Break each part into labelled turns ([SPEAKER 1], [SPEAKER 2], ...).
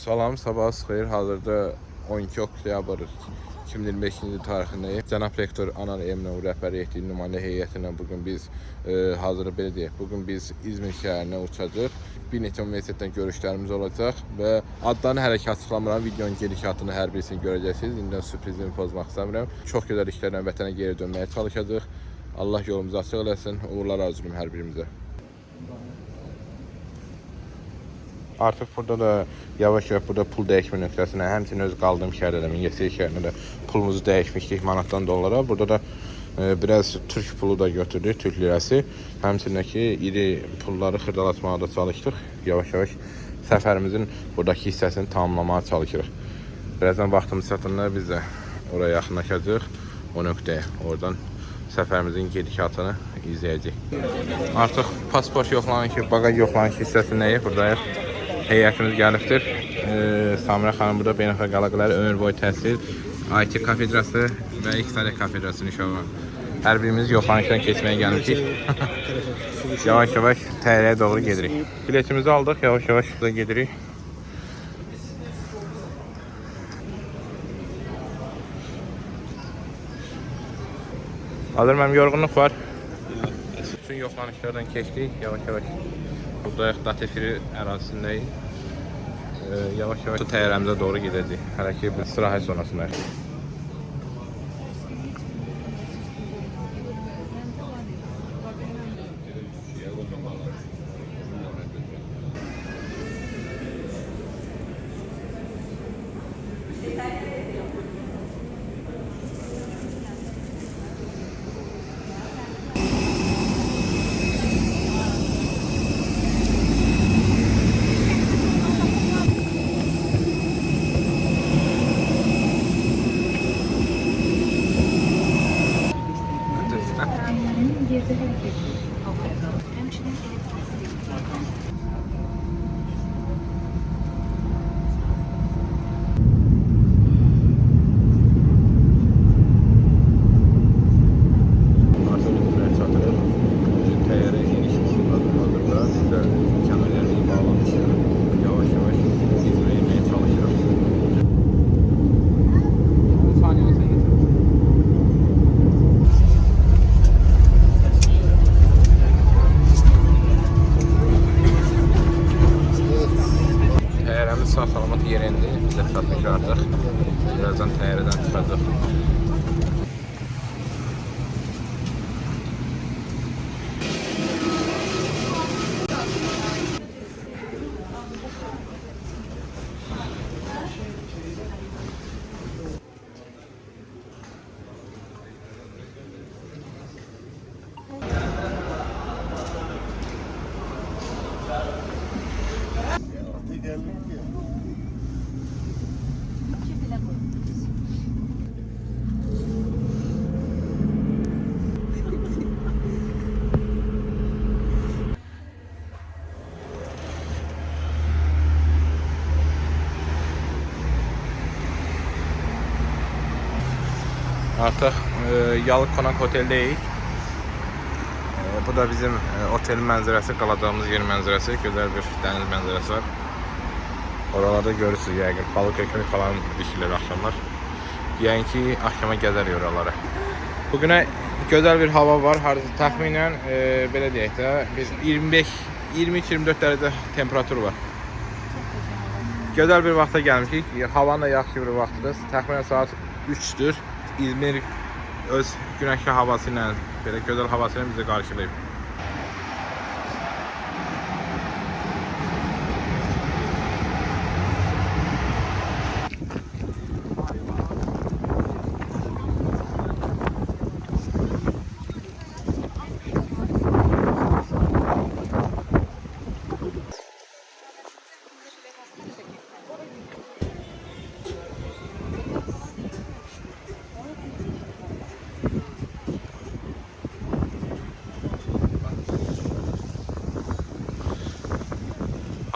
[SPEAKER 1] Salam, sabahınız xeyir. Hazırda 12 oktyabr 2025-ci tarixindəyik. Cənab rektor Anar Emnov rəhbərlik etdiyi nümayəndə heyətinə bugün biz hazırda belə deyək, bugün biz İzmir şəhərinə uçacağıq. Bir neçə universitetdən görüşlərimiz olacaq və adlarını hələ ki açıqlamıram. Videonun gedişatını hər birisini görəcəksiniz. İndi sürprizimi pozmaq istəmirəm. Çox gözəl işlərlə vətənə geri dönməyə çalışacağıq. Allah yolumuzu açıq eləsin. Uğurlar arzulayım hər birimizə. Artıq burada da yavaş-yavaş burada pul dəyişmə nöqtəsinə, həmçinin öz qaldığım şəhərdə də Mingəçevir şəhərində də pulumuzu dəyişmişdik manatdan dollara. Burada da biraz Türk pulu da götürdük, Türk lirası. Həmçinin ki iri pulları xırdalatmağa da çalışdıq. Yavaş-yavaş səfərimizin buradakı hissəsini tamamlamağa çalışırıq. Birazdan vaxtımız çatanda biz də oraya yaxınlaşacağıq, o nöqtəyə. Oradan səfərimizin gedişatını izləyəcəyik. Artıq pasport yoxlanış, bagaj yoxlanış hissəsindəyik, buradayıq. Heyətimiz gəlibdir. Samira xanım burada beynəlxalq əlaqələr, ömür boyu təhsil, IT kafedrası və İqtisadiyyat kafedrasının inşallah. Hər birimiz yoxlanışdan keçməyə gəlmişik. Yavaş-yavaş təyyarəyə doğru gedirik. Biletimizi aldıq, yavaş-yavaş da gedirik. Hazır mənim yorğunluq var. Bütün yoxlanışlardan keçdik, yavaş-yavaş. Buradayıq, Datefiri ərazisindəyik. Yavaş-yavaş təyyarəmizə doğru gedəcək. Hələ ki bir istirahət zonasındayıq. Sağ salamat yerində biz də çatmış artıq. Birazdan təyyarədən çıxacaq. Artıq Yalı Konak oteldəyik. Bu da bizim otelin mənzərəsi, qalacağımız yer mənzərəsi. Gözəl bir dəniz mənzərəsi var. Oralarda görürsünüz yəqin. Balıq ekmek falan dişilir axşamlar. Yəni ki, axşama gəzərik oralara. Bugünə gözəl bir hava var. Təxminən belə deyək də, biz 23-24 dərəcə temperatur var. Gözəl bir vaxta gəlmişik. Havanın da yaxşı bir vaxtıdır. Təxminən saat 3-dür. İzmir öz günəşli havası ilə, belə gözəl havası ilə bizi qarşılayıb.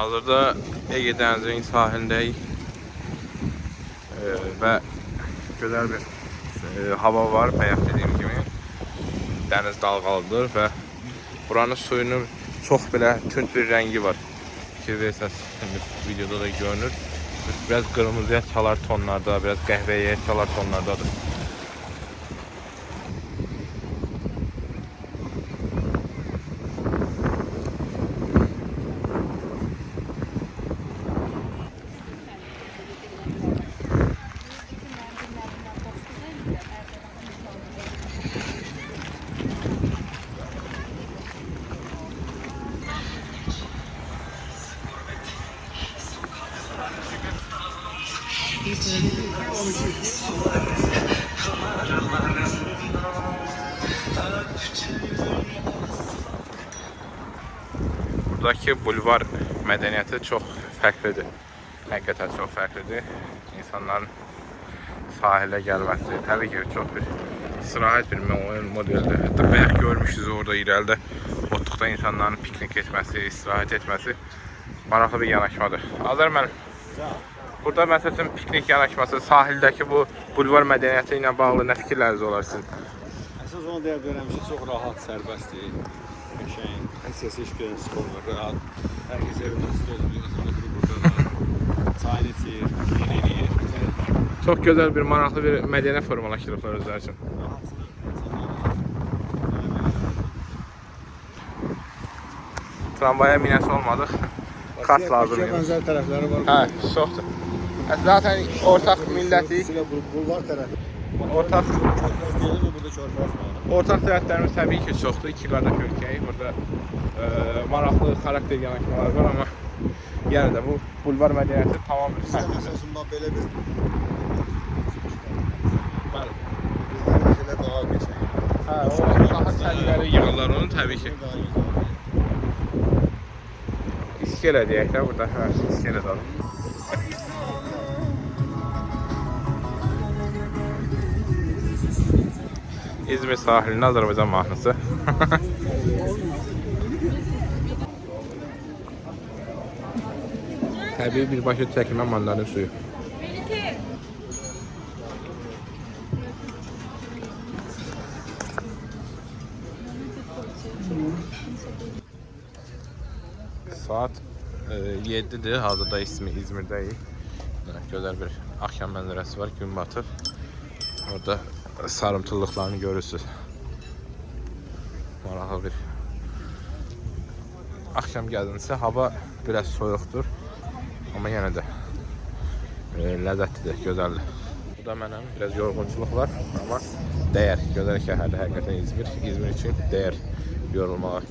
[SPEAKER 1] Hazırda Ege dənizinin sahilindəyik və gözəl bir hava var, bayaq dediyim kimi. Dəniz dalğalıdır və buranın suyunun çox belə tünd bir rəngi var. Fikir versəniz, videoda da görünür. Biraz qırmızıya çalar tonlarda, biraz qəhvəyə çalar tonlardadır. Buradakı bulvar mədəniyyəti çox fərqlidir. Həqiqətən çox fərqlidir. İnsanların sahilə gəlməsi, təbii ki, çox bir istirahət bir modeldir. Hətta bayaq görmüşsünüz orada irəlidə otluqda insanların piknik etməsi, istirahət etməsi maraqlı bir yanaşmadır. Azər müəllim, burada məsəl üçün piknik yanaşması, sahildəki bu bulvar mədəniyyəti ilə bağlı nə fikirləriniz olar sizin?
[SPEAKER 2] Əsas onu deyə bilərəm ki, çox rahat, sərbəstdir. Qəşəng, heç heç bir sıxılmır, rahat. Hər kəs evində stolur, oturub burada çayını içir, yeniləyir.
[SPEAKER 1] Çox gözəl bir, maraqlı bir mədəniyyət formalaşdırıblar özləri üçün. Tramvaya minəsi olmadıq. Kart lazım.
[SPEAKER 2] Bənzər tərəfləri var.
[SPEAKER 1] Hə, çoxdur. Zaten ortaq millətik.
[SPEAKER 2] Bulvar tərəfi.
[SPEAKER 1] Ortaq
[SPEAKER 2] deyilmi burada körfəz var?
[SPEAKER 1] Ortaq tərəflərimiz təbii ki, çoxdur. İki qardaş ölkəyi. Burada maraqlı xarakter yanaşmalar var, amma yenə də bu bulvar mədəniyyəti tamam bir fərqlidir.
[SPEAKER 2] Məsələn, belə bir
[SPEAKER 1] Bəli.
[SPEAKER 2] bizdə belə daha qəşəng.
[SPEAKER 1] Hə, o daha səliqəli yığırlar onu təbii ki. İskele deyək də burada. Hə, iskele dadır. İzmir sahilinin Azərbaycan mahnısı. Təbii birbaşa çəkilmə mandalin suyu. Saat 7'dir. Hazırda İzmir'deyiz. Güzel bir akşam mənzərəsi var. Gün batır. Orada sarımtıllıqlarını görürsünüz. Maraqlı bir akşam gəldinizsə hava biraz soyuqdur. Amma yenə də ləzzətlidir, gözəldir. Burada mənəm biraz yorğunçuluq var, amma dəyər. Gözəl şəhərdir həqiqətən İzmir. İzmir üçün dəyər yorulmağa.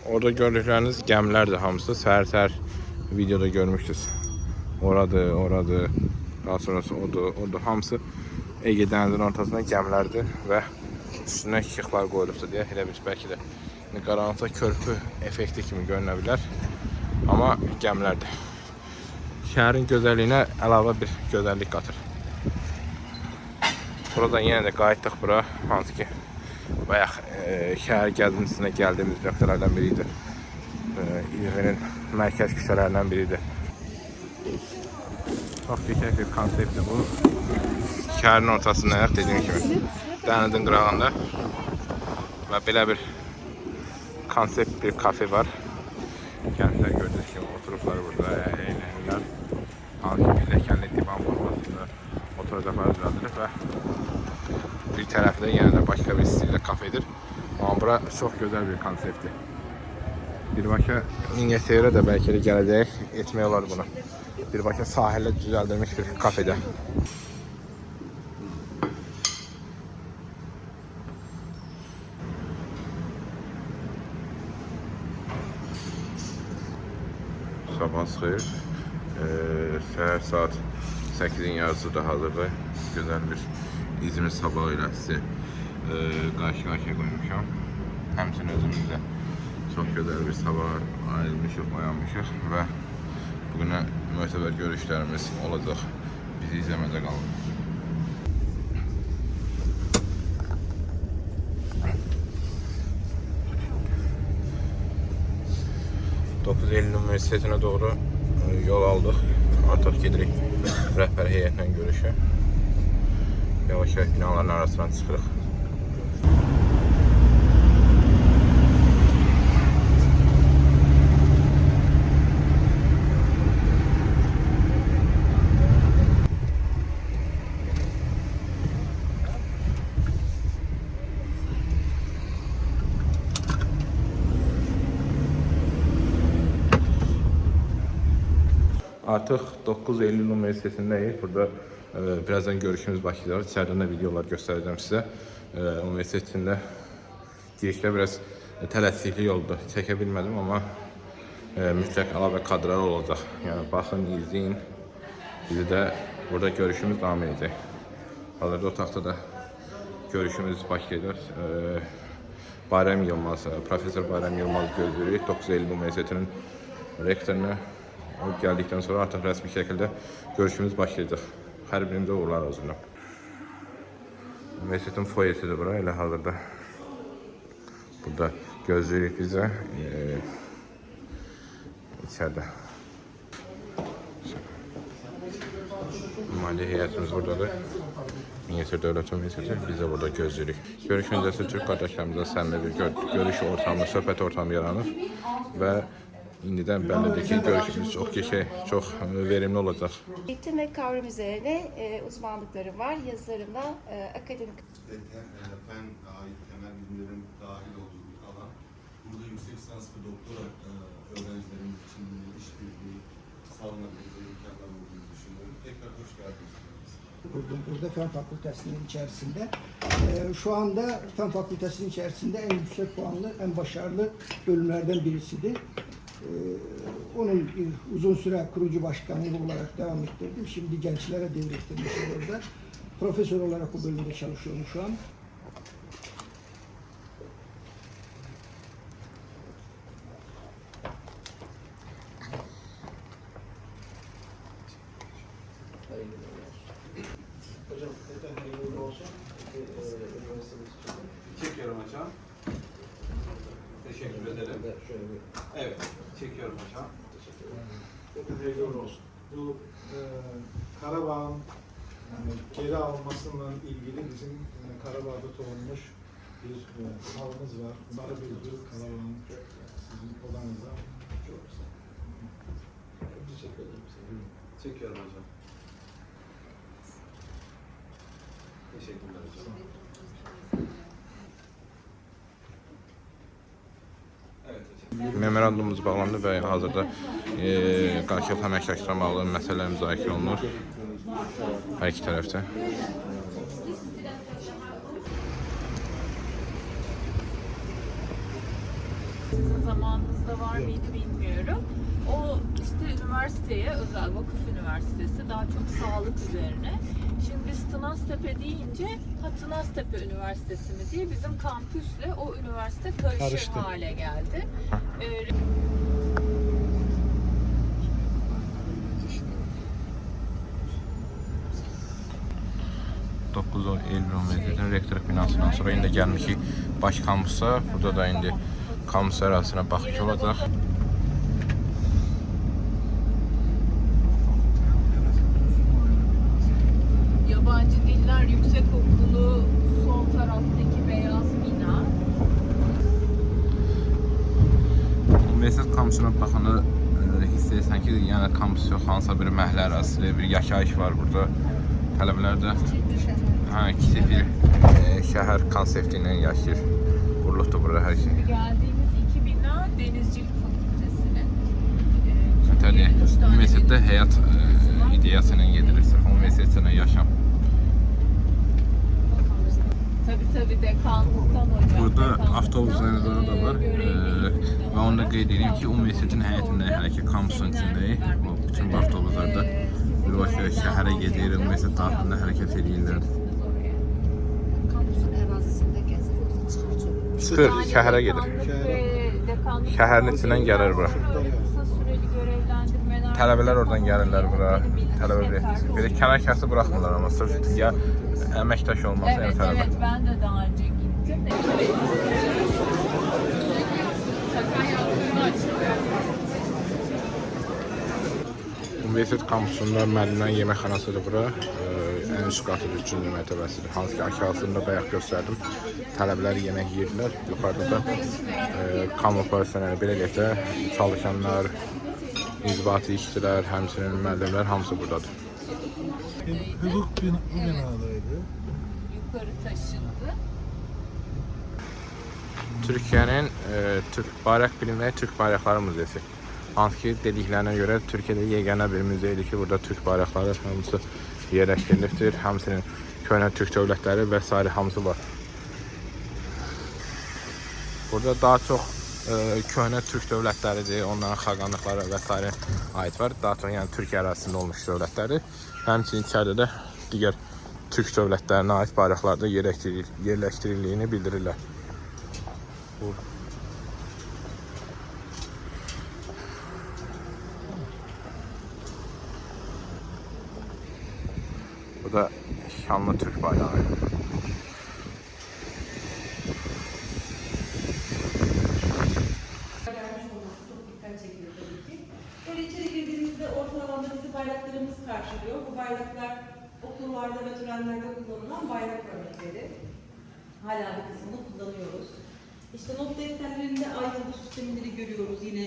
[SPEAKER 1] Orada gördükləriniz gəmlərdir hamısı. Səhər-səhər videoda görmüşdünüz. Oradır. Daha sonrası odur. Hamısı Ege dənizinin ortasında gəmlərdir və üstünə işıqlar qoyulubdur deyə elə bir bəlkə də qaranlıqda körpü effekti kimi görünə bilər. Amma gəmlərdir. Şəhərin gözəlliyinə əlavə bir gözəllik qatır. Buradan yenə də qayıtdıq bura. Hansı ki bayaq şəhər gəzintisinə gəldiyimiz nöqtələrdən biridir. İzmir'in mərkəz küçələrindən biridir. Çox qəşəng bir konseptdir bu. Şəhərin ortasındayıq dediyim kimi. Dənizin qırağında və belə bir konsept bir kafe var. Gənclər gördüyünüz kimi oturublar burada, əylənirlər. Hansı pilləkənli divan formasında oturacaqlar düzəldilib və bir tərəfdə yenə də başqa bir stildə kafedir. Amma bura çox gözəl bir konseptdir. Birbaşa Mingəçevirə də bəlkə də gələcək, etmək olar bunu. Birbaşa sahildə düzəldilmiş bir kafedə. Sabah xeyir. Səhər saat 8-in yarısıda hazırdır. Gözəl bir İzmir sabahı ilə sizi qarşı-qarşıya qoymuşam. Həmçinin özümüzdə çox gözəl bir sabah ayrılmışıq, oyanmışıq və bugünə müəssəbər görüşlərimiz olacaq. Bizi izləmədə qalın. Eylül Üniversitetinə doğru yol aldıq. Artıq gedirik rəhbər heyətlə görüşə. Yavaş-yavaş binaların arasından çıxırıq. Artıq 9 Eylül Üniversitetindəyik. Burada birazdan görüşümüz başlayacaq. İçərdən də videolar göstərəcəm sizə. Üniversitet içində girişdə biraz tələsiklik oldu. Çəkə bilmədim, amma mütləq əlavə kadrlar olacaq. Yəni baxın, izləyin. Bizi də burada görüşümüz davam edəcək. Hazırda otaqda da görüşümüz başlayacaq. Bayram Yılmaz, Profesör Bayram Yılmaz gözləyirik. 9 Eylül Üniversitetinin rektorunu. O gəldikdən sonra artıq rəsmi şəkildə görüşümüz başlayacaq. Hər birimizə uğurlar olsun. Üniversitetin foyesidir bura, elə hazırda. Burada gözləyirik bizə. İçəridə. Maliyyə heyətimiz buradadır. Mingəçevir Dövlət Üniversiteti. Biz də burada gözləyirik. Görüş öncəsi Türk qardaşlarımızla səmimi bir görüş ortamı, söhbət ortamı yaranır və İndiden bellidir ki görüşümüz çok verimli olacak.
[SPEAKER 3] Eğitim ve kavram üzerine uzmanlıklarım var. Yazılarımda akademik.
[SPEAKER 4] Fen ait temel bilimlerin dahil olduğu bir alan. Burada yüksek lisans ve doktora öğrencilerimiz için işbirliği sağlanabileceği imkanlar olduğunu düşünüyorum. Tekrar hoş geldiniz.
[SPEAKER 5] Burada Fen Fakültesi'nin içerisinde. Şu anda Fen Fakültesi'nin içerisinde en yüksek puanlı, en başarılı bölümlerden birisidir. Onun uzun süre kurucu başkanlığı olarak devam ettirdim. Şimdi gençlere devrettirmişim orada. Profesör olarak bu bölümde çalışıyorum şu an.
[SPEAKER 4] Hocam, hayırlı olsun. Çekiyorum hocam. Teşekkür ederim. Evet, çekiyorum hocam.
[SPEAKER 6] Hayırlı olsun. Bu Karabağ'ın geri alınmasıyla ilgili bizim Karabağ'da doğmuş bir halımız var. Sarı Bülbül Karabağ'ın sizin odanızda. Çok güzel. Teşekkür ederim.
[SPEAKER 4] Çekiyorum hocam. Teşekkürler hocam.
[SPEAKER 1] Memorandumumuz bağlandı və hazırda qarşılıqlı əməkdaşlığa bağlı məsələlər müzakirə olunur hər iki tərəfdə.
[SPEAKER 7] Sizin zamanınızda var mıydı bilmiyorum. O işte üniversiteye, özel vakıf üniversitesi daha çok sağlık üzerine. Şimdi biz Tınaztepe deyince Tınaztepe Üniversitesi mi diye bizim kampüsle o üniversite karışır hale geldi.
[SPEAKER 1] 9 Eylül Üniversitetinin rektörlük binasından sonra indi gəlmişik baş kampusa. Burada da indi kampus ərazisinə baxış olacaq.
[SPEAKER 7] Yabancı Diller Yüksekokulu sol taraftaki beyaz bina.
[SPEAKER 1] Üniversitet kampusuna baxanda hiss edirsən ki, yəni kampus yox, hansısa bir məhəllə ərazisi, bir yaşayış var burada. Tələbələr də kiçik bir şəhər konsepti ilə yaşayır. Qurulubdur burada hər şey.
[SPEAKER 7] Geldiğimiz iki bina Denizcilik Fakültesi'nin.
[SPEAKER 1] Təbii, üniversitetdə həyat ideyası ilə gedirsən, üniversitetdə yaşam.
[SPEAKER 7] Tabii dekanlıktan hocam.
[SPEAKER 1] Burada avtobus zənələri da var və onu da qeyd edeyim ki, üniversitetin həyətində hələ ki kampusun içindəyik. Bütün bu avtobuslarda birbaşa şəhərə gedir, üniversitet daxilində hərəkət edirlər.
[SPEAKER 3] Kampüsün ərazisində gəzir.
[SPEAKER 1] Çıxır, şəhərə gedir. Şəhərin içindən gəlir bura.
[SPEAKER 7] Kısa süreli görevlendirmeler.
[SPEAKER 1] Tələbələr oradan gəlirlər bura. Tələbə belə kənar kəsi buraxmırlar, amma sırf ya əməkdaş olması, yəni tələbə.
[SPEAKER 7] Evet, ben de daha önce gittim.
[SPEAKER 1] Üniversitet kampusunda müəllimlərin yeməkxanasıdır bura. Ən üst qatıdır, 3-cü mərtəbəsidir. Hansı ki, aşağısında bayaq göstərdim. Tələbələr yemək yeyirdilər. Yuxarıda da kamu personeli, belə deyək də, çalışanlar, inzibati işçilər, həmçinin müəllimlər hamısı buradadır.
[SPEAKER 6] Hukuk bu binadaydı.
[SPEAKER 7] Yukarı taşındı.
[SPEAKER 1] Türkiyənin Türk Bayraq Bilimləri Türk Bayraqları Müzesi. Hansı ki dediklerine göre Türkiye'de yeganə bir müzeydir ki, burada Türk bayrakları hamısı yerləşdirilibdir. Hamısının köhnə Türk dövlətləri və s. hamısı var. Burada daha çox köhnə Türk dövlətləridir, onların xaqanlıqları və s. ait var. Daha çox yəni Türkiyə ərazisində olmuş dövlətləri. Həmçinin içəridə də digər Türk dövlətlərinə ait bayraqlar da yerləşdirildiyini bildirirlər. Bu da şanlı Türk bayrağı.
[SPEAKER 8] Böyle içeri girdiğimizde orta alanda bizi bayraklarımız karşılıyor. Bu bayraklar okullarda ve törenlerde kullanılan bayrak örnekleri. Hala bir kısmını kullanıyoruz. İşte not defterlerinde ay yıldız sistemleri görüyoruz. Yine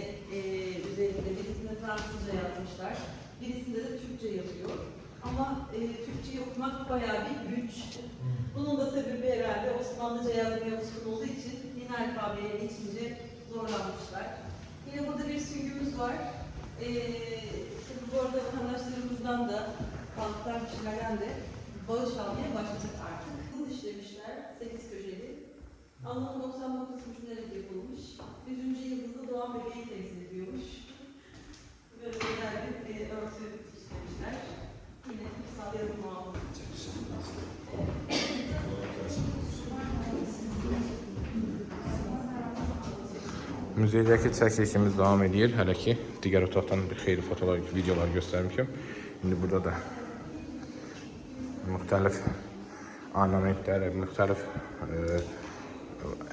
[SPEAKER 8] üzerinde birisinde Fransızca yazmışlar. Birisinde de Türkçe yazıyor. Ama Türkçe okumak bayağı bir güç. Bunun da sebebi herhalde Osmanlıca yazmaya alışkın olduğu için yeni alfabeye geçince zorlanmışlar. Yine burada bir süngümüz var. Bu arada vatandaşlarımızdan da, halktan, kişilerden de bağış almaya başladık artık. Hız işlemişler, 8 köşeli. Allah'ın 99 düşünerek yapılmış. 100. yıldızda doğan bebeği temsil ediyormuş. Böyle güzel bir örtü işlemişler. Yine kutsal yazım almış.
[SPEAKER 1] Müzeydəki çəkilişimiz devam edir. Hələ ki, digər otaqdan bir xeyli fotolar, videolar göstərmişəm. İndi burada da müxtəlif ornamentlər, müxtəlif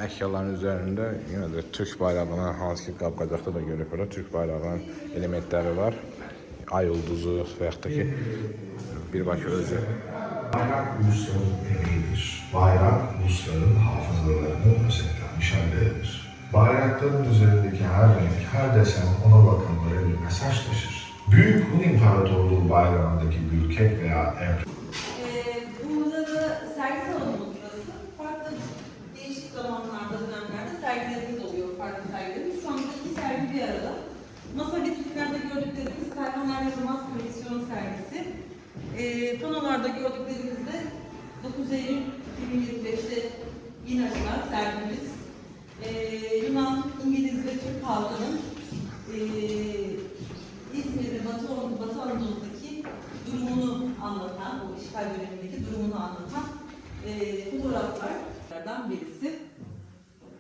[SPEAKER 1] əşyaların üzərində yenə də Türk bayrağının, hansı ki, qab-qacaqda da görürük burada, Türk bayrağının elementləri var. Ay ulduzu və yaxud da ki, birbaşa özü.
[SPEAKER 9] Bayrak ulusların emeğidir. Bayrak ulusların hafızalarını özetlenmiş haldedir. Bayrakların üzerindeki her renk, her desen ona bakanlara bir mesaj taşır. Büyük Hun İmparatorluğu bayrağındaki ülke veya emir.
[SPEAKER 8] Burada da sergi salonumuz burası. Farklı değişik zamanlarda, dönemlerde sergilerimiz oluyor, farklı sergilerimiz. Şu anda 2 sergi bir arada. Masa vitrinlerde gördüklerimiz Pervaneler Yazılmaz Koleksiyon sergisi. Panolarda gördüklerimiz de 9 Eylül 2025'te yine açılan sergimiz. Yunan, İngiliz ve Türk halkının İzmir ve Batı Anadolu'daki durumunu anlatan, o işgal dönemindeki durumunu anlatan fotoğraflardan birisi.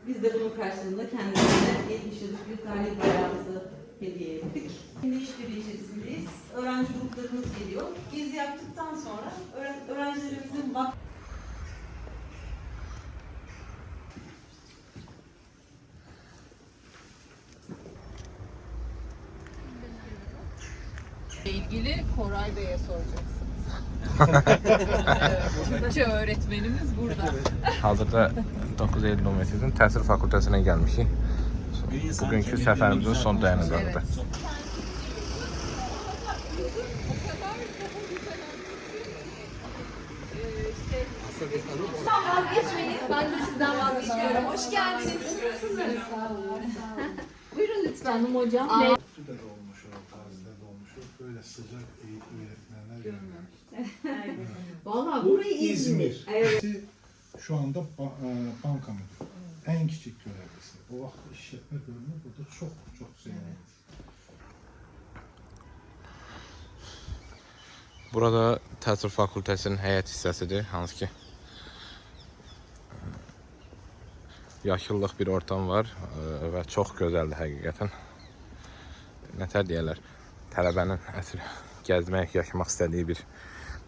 [SPEAKER 8] Biz de bunun karşılığında kendisine 70 yıllık bir tarih bayrağımızı hediye ettik. Şimdi işbirliği içerisindeyiz. Öğrenci gruplarımız geliyor. Gezi yaptıktan sonra öğrencilerimizin
[SPEAKER 7] ilgili Koray Bey'e soracaksınız. Türkçe öğretmenimiz burada.
[SPEAKER 1] Hazırda 9 Eylül Üniversitesi'nin Təhsil Fakültəsinə gəlmişik. Bugünkü səfərimizin son dayanacağıdır.
[SPEAKER 3] Vazgeçmeyin. Ben de sizden vazgeçmiyorum. Hoş geldiniz. Nasılsınız? Buyurun lütfen hocam.
[SPEAKER 6] Süper olmuş o, tarzda olmuş o. Böyle sıcak eğitim öğretmenler görmemiş.
[SPEAKER 8] Vallahi
[SPEAKER 6] Bu
[SPEAKER 8] burayı
[SPEAKER 6] İzmir.
[SPEAKER 8] Evet.
[SPEAKER 6] Şu anda banka müdürü. En küçük görevlisi. O vakit işletme bölümü burada çok zengin.
[SPEAKER 1] Burada Təhsil Fakültəsinin həyət hissəsidir, hansı ki yaşıllıq bir ortam var və çox gözəldir həqiqətən. Nətər deyərlər, tələbənin əsr gəzmək, yaşamaq istədiyi bir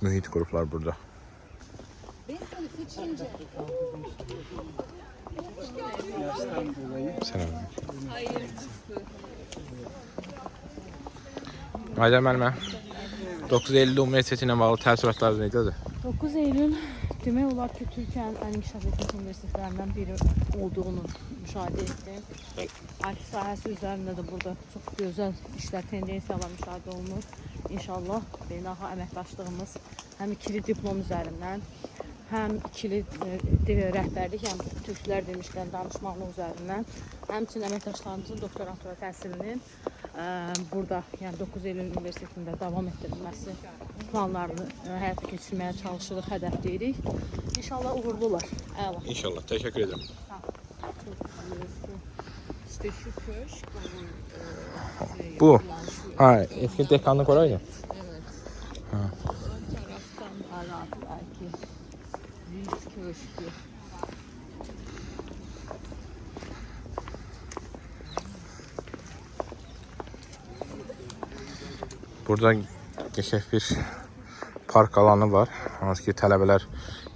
[SPEAKER 1] mühit qurublar burada. Selam. Aydar müəllimə, 9 Eylül Üniversitesi ilə bağlı təəssüratlarınız necədir?
[SPEAKER 10] 9 Eylül demək olar ki, Türkiyənin ən inkişaf etmiş universitetlərindən biri olduğunu müşahidə etdim. IT sahəsi üzərində də burada çox gözəl işlər, tendensiyalar müşahidə olunur. İnşallah beynəlxalq əməkdaşlığımız həm ikili diplom üzərindən, həm ikili rəhbərlik, həm türklər demişkən danışmaqlıq üzərindən, həmçinin əməkdaşlarımızın doktorantura təhsilinin burada, yəni 9 Eylül Universitetində davam etdirilməsi planlarını həyata keçirməyə çalışırıq, hədəfləyirik. İnşallah uğurlu olar. Əla.
[SPEAKER 1] İnşallah. Teşekkür ederim.
[SPEAKER 7] İşte şu köşk,
[SPEAKER 1] Bu. Ha, eski dekanlık oraydı.
[SPEAKER 7] evet.
[SPEAKER 1] Ha.
[SPEAKER 7] Ön taraftan Arap belki. Reis Köşkü.
[SPEAKER 1] Burada qəşəng bir park alanı var. Hansı ki, tələbələr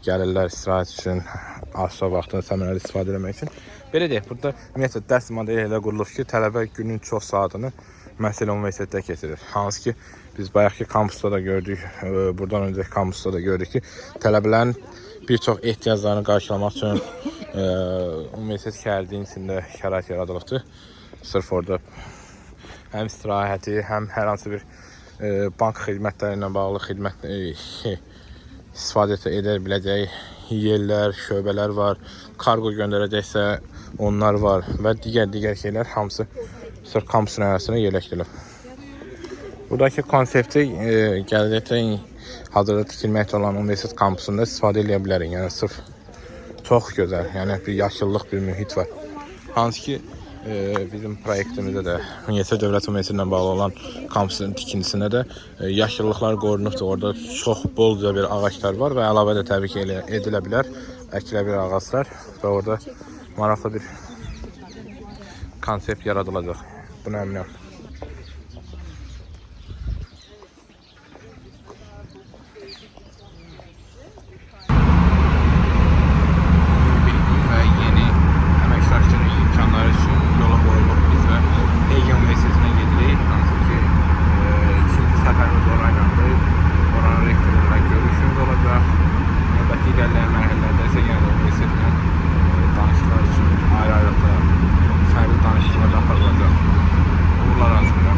[SPEAKER 1] gəlirlər istirahət üçün, asra vaxtında səmərəli istifadə etmək üçün. Belə deyək, burada ümumiyyətlə dərs modeli elə qurulub ki, tələbə günün çox saatını Məsələ Universitetdə keçirir. Hansı ki, biz bayaqki kampusda da gördük, buradan öncəki kampusda da gördük ki, tələbələrin bir çox ehtiyaclarını qarşılamaq üçün universitet şəhərliyinin içində şərait yaradılıbdır. Sırf orada həm istirahəti, həm hər hansı bir bank xidmətləri ilə bağlı xidmət istifadə edə biləcəyi yerlər, şöbələr var. Kargo göndərəcəksə onlar var və digər şeylər hamısı sırf kampusun arasına yerləşdirilib. Buradakı konsepti gələcəkdə hazırda tikilməkdə olan universitet kampusunda istifadə edə bilərik. Yəni sırf çox gözəl, yəni bir yaşıllıq bir mühit var. Hansı ki bizim proyektimizdə də Mingəçevir Dövlət Universitetilə bağlı olan kampusun tikintisində də yaşıllıqlar qorunubdur. Orada çox bolca bir ağaclar var və əlavə də təbii ki edilə bilər, əkilə bir ağaclar və orada maraqlı bir konsept yaradılacaq. Buna əminəm. Və yeni əməkdaşların imkanları üçün yola qoyuluq biz və Ege Universitetinə gedirik. Hansı ki, ikinci səfərimiz oraylandır. Oranın rektorlarla görüşümüz olacaq. Növbəti ilerleyen mərhələlərdə isə yəni universitetin danışıqlar üçün ayrı-ayrı fərqli danışıqlar aparılacaq. Uğurlar arasında.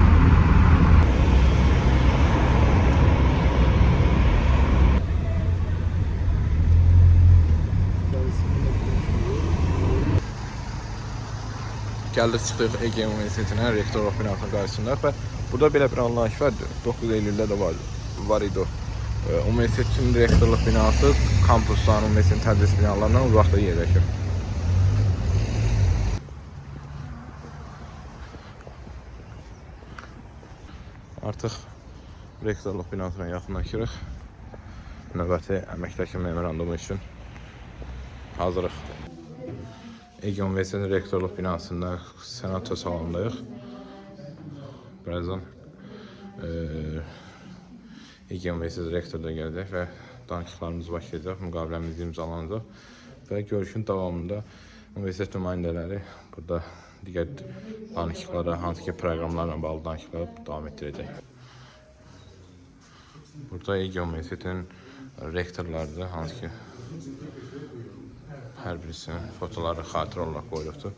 [SPEAKER 1] Gəldik çıxdıq Ege Universitetinə, rektorluq binasının qarşısında və burada belə bir anlayış var. 9 Eylüldə də var idi o. Universitetin rektorluq binası kampusların, universitetin tədris binalarından uzaqda yerləşir. Artıq rektorluq binasına yaxınlaşırıq. Növbəti əməkdaşlıq memorandumu üçün hazırıq. Ege Universitetinin rektorluq binasında senato salonundayıq. Birazdan Ege Universiteti rektoru da gələcək və danışıqlarımız başlayacaq, müqaviləmiz imzalanacaq və görüşün davamında universitet nümayəndələri burada digər danışıqlara, hansı ki proqramlarla bağlı danışıqlara davam etdirəcək. Burada Ege Universitetinin rektorlarıdır, hansı ki hər birisinin fotoları xatirə olaraq qoyulubdur.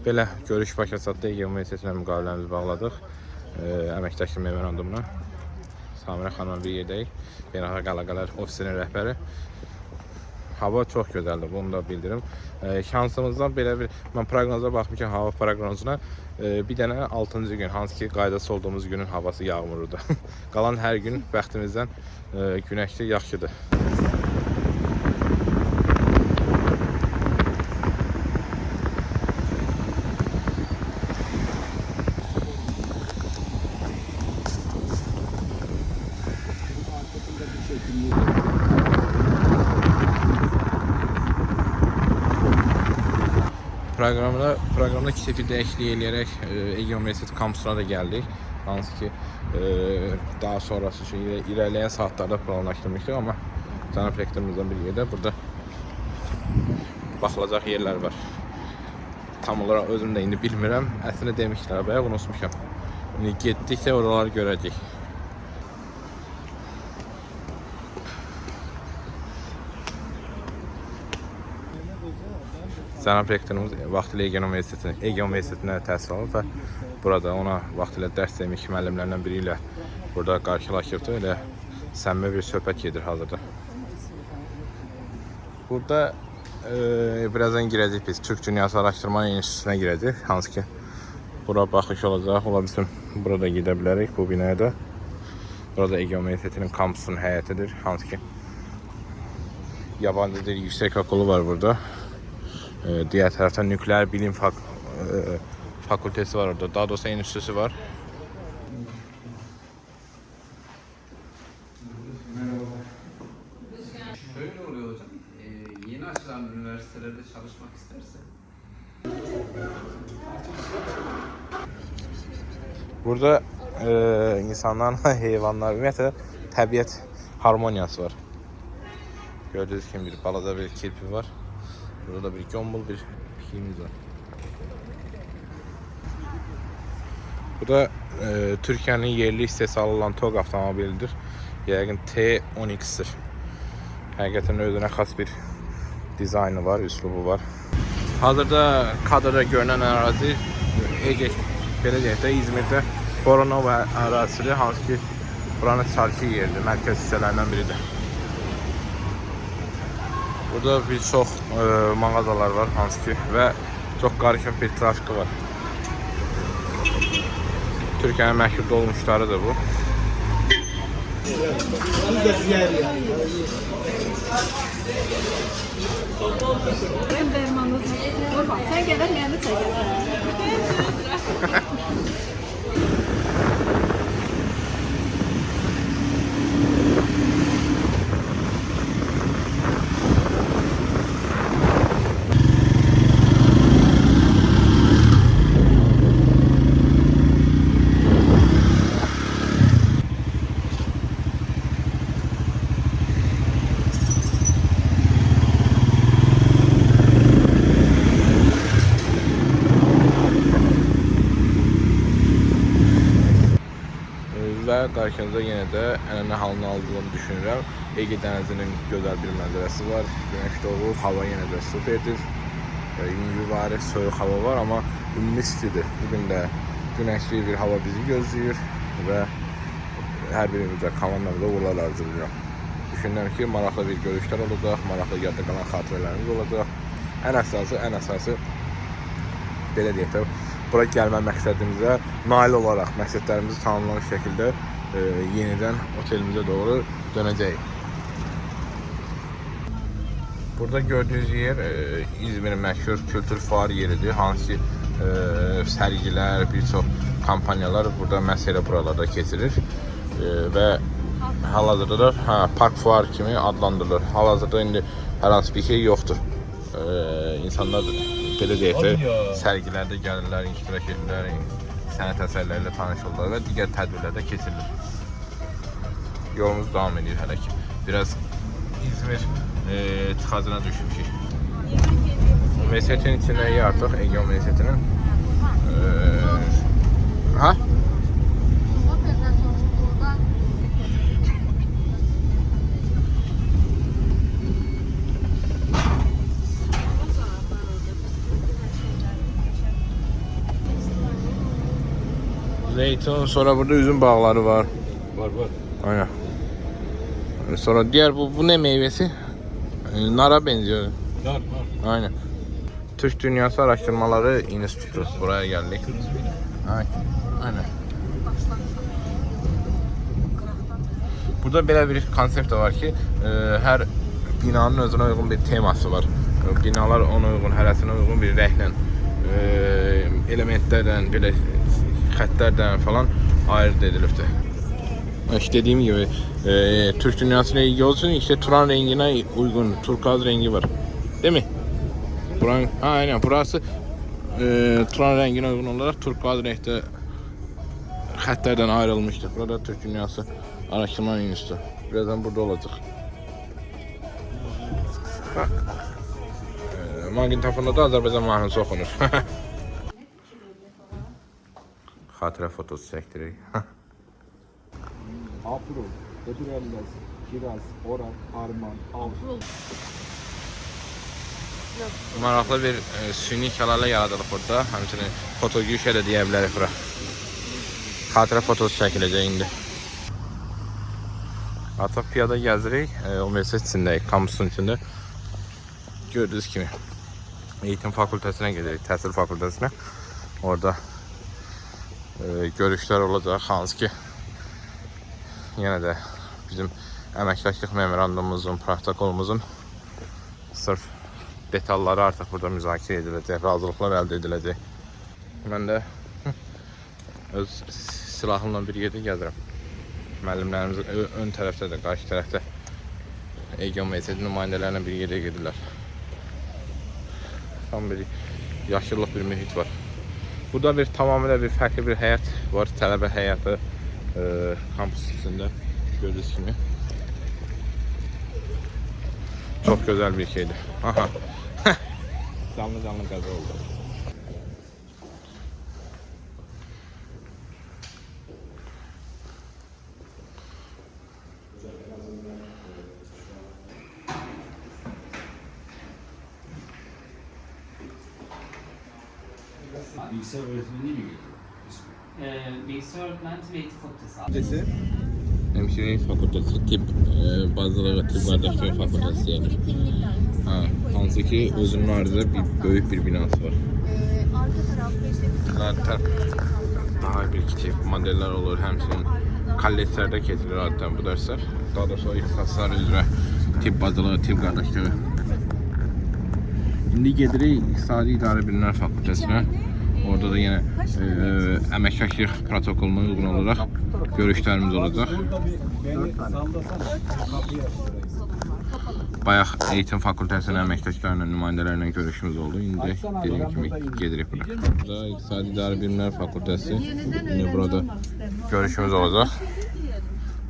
[SPEAKER 1] Belə görüş başa çatdı. Ege Universitetinə müqaviləmizi bağladıq. Əməkdaşlıq memorandumuna. Samirə xanımla bir yerdəyik. Beynəlxalq əlaqələr ofisinin rəhbəri. Hava çox gözəldir, bunu da bildirim. Şansımızdan belə bir, mən proqnoza baxmışam, hava proqnozuna. Bir dənə 6-cı gün, hansı ki qaydası olduğumuz günün havası yağmurludur. Qalan hər gün bəxtimizdən günəşli, yaxşıdır. Proqramda kiçik bir dəyişiklik eləyərək Ege Universiteti kampusuna da gəldik. Hansı ki daha sonrası üçün irəliləyən saatlarda planlaşdırmışdıq, amma cənab rektorumuzdan bir yerdə burada baxılacaq yerlər var. Tam olaraq özüm də indi bilmirəm. Əslində demişlər, bayaq unutmuşam. İndi getdikcə oraları görəcəyik. Cənab rektorumuz vaxtilə Ege Universitetində təhsil alıb və burada ona vaxtilə dərs demiş müəllimlərdən biri ilə burada qarşılaşıbdı. Elə səmimi bir söhbət gedir hazırda. Burada birazdan girəcək biz. Türk Dünyası Araştırma İnstitutuna girəcək. Hansı ki, bura baxış olacaq. Ola bilsin, burada gedə bilərik bu binaya da. Burada Ege Universitetinin kampusunun həyətidir. Hansı ki, yabancı dil yüksək okulu var burada. Diğer taraftan nükleer bilim fakültesi var orada. Daha doğrusu enstitüsü var.
[SPEAKER 11] Şöyle oluyor hocam. Yeni açılan üniversitelerde çalışmak isterse
[SPEAKER 1] Burada insanlarla heyvanlar, ümumiyyətlə təbiət harmoniyası var. Gördüğünüz gibi bir balaca bir kirpi var. Burada da bir gombul bir piyimiz var. Bu da Türkiye'nin yerli istehsalı olan TOG avtomobilidir. Yəqin T10X-dir. Həqiqətən özünə xas bir dizaynı var, üslubu var. Hazırda kadrda görünən ərazi Ege, belə deyək də, İzmirdə Boronova ərazisidir. Hansı ki, buranın tarixi yeridir, mərkəz hissələrindən biridir. Burada bir çox mağazalar var, hansı ki, və çox qarışıq bir trafiki var. Türkiye'nin məşhur dolmuşlarıdır bu.
[SPEAKER 3] Ben dermanlısın. Durma, sen gelir beni çekersin.
[SPEAKER 1] Və qarşınızda yenə də ənənə halını aldığını düşünürəm. Ege dənizinin gözəl bir mənzərəsi var. Güneş doğur, hava yenə də superdir. Yüngülvari, soyuq hava var, amma ümistidir. Bugün də güneşli bir hava bizi gözləyir və hər birimizdə komandamıza uğurlar arzulayıram. Düşünürəm ki, maraqlı bir görüşlər olacaq, maraqlı yadda qalan xatirələrimiz olacaq. Ən əsası belə deyək də, bura gəlmə məqsədimizə nail olaraq məqsədlərimizi tamamlamış şəkildə yenidən otelimizə doğru dönəcəyik. Burada gördüğünüz yer İzmir'in məşhur kültür fuar yeridir. Hansı ki, sərgilər, bir çox kampanyalar burada məsələ buralarda keçirir və hal-hazırda da park fuar kimi adlandırılır. Hal-hazırda indi hər hansı bir şey yoxdur. İnsanlar belə deyək də, sərgilərdə gəlirlər, iştirak edirlər, sənət əsərləri ilə tanışırlar və digər tədbirlərdə keçirilir. Yolumuz davam edir hələ ki. Biraz İzmir tıxacına düşmüşük. Universitetin içindəyi artıq, Ege Universitetinin. Ha? Zeytin, sonra burada üzüm bağları var.
[SPEAKER 2] Var.
[SPEAKER 1] Aynen. Sonra diğer bu ne meyvesi? Nara benziyor.
[SPEAKER 2] Var.
[SPEAKER 1] Aynen. Türk Dünyası Araştırmaları İnstitutu. Buraya geldik. Aynen. Burada belə bir konsept de var ki, her binanın özünə uygun bir teması var. Binalar ona uygun, hərəsinə uygun bir rənglə, elementlərdən, belə xəttlərdən falan ayırt edilibdir. İşte dediğim gibi Türk dünyasına ilgi olsun, işte Turan rengine uygun turkuaz rengi var. Değil mi? Buranın, aynen burası Turan rengine uygun olarak turkuaz renkte xəttlərdən ayrılmıştır. Burada Türk Dünyası Araştırma Enstitüsü. Birazdan burada olacaq. Maqnitofonda da Azərbaycan mahnısı oxunur. Xatirə fotosu çəkdirik.
[SPEAKER 2] Aprul, Edirəlməz, Kiraz, Orak, Harman, Avuz.
[SPEAKER 1] maraqlı bir süni şəlalə yaradılıb burada. Həmçinin fotogüşə də deyə bilərik bura. Xatirə fotosu çəkiləcək indi. Artıq piyada gəzirik. Universitet içindəyik, kampusun içində. Gördüyünüz kimi eğitim fakültesinə gedirik, təhsil fakültesinə. Orada görüşlər olacaq, hansı ki yenə də bizim əməkdaşlıq memorandumumuzun, protokolumuzun sırf detalları artıq burada müzakirə ediləcək, razılıqlar əldə ediləcək. Mən də öz silahımla bir yerdə gəzirəm. Müəllimlərimiz ön tərəfdə də, qarşı tərəfdə Universitet nümayəndələrlə bir yerdə gedirlər. Tam bir yaşıllıq bir mühit var. Burada tamamilə bir fərqli bir həyat var, tələbə həyatı kampus içində gördüyünüz kimi. Çox gözəl bir şeydir. Aha. Canlı qəza oldu.
[SPEAKER 2] Bilgisayar öğretmenliği mi geliyor?
[SPEAKER 11] Bilgisayar öğretmenliği ve eğitim fakültesi.
[SPEAKER 1] Hemşirelik fakültesi, tıp bazıları tıp qardaşlığı fakültesi yani. Hansı ki özünün arasında böyük bir binası var. Zaten daha bir kiçik modeller olur, hemçinin kolleclərdə keçilir adətən bu dərslər. Daha da sonra ixtisaslar üzrə tıp bazıları, tıp qardaşlığı. İndi gedirik İqtisadi İdarə Bilimlər Fakültesinə. Orada da yine əməkdaşlıq protokoluna uyğun olaraq görüşlərimiz olacaq. Bayaq eğitim fakültəsinin əməkdaşlarla, nümayəndələrlə görüşümüz oldu. İndi dediyim kimi gedirik bura. Burada İqtisadi İdarə Bilimlər Fakültesi. Yine burada görüşümüz olacaq.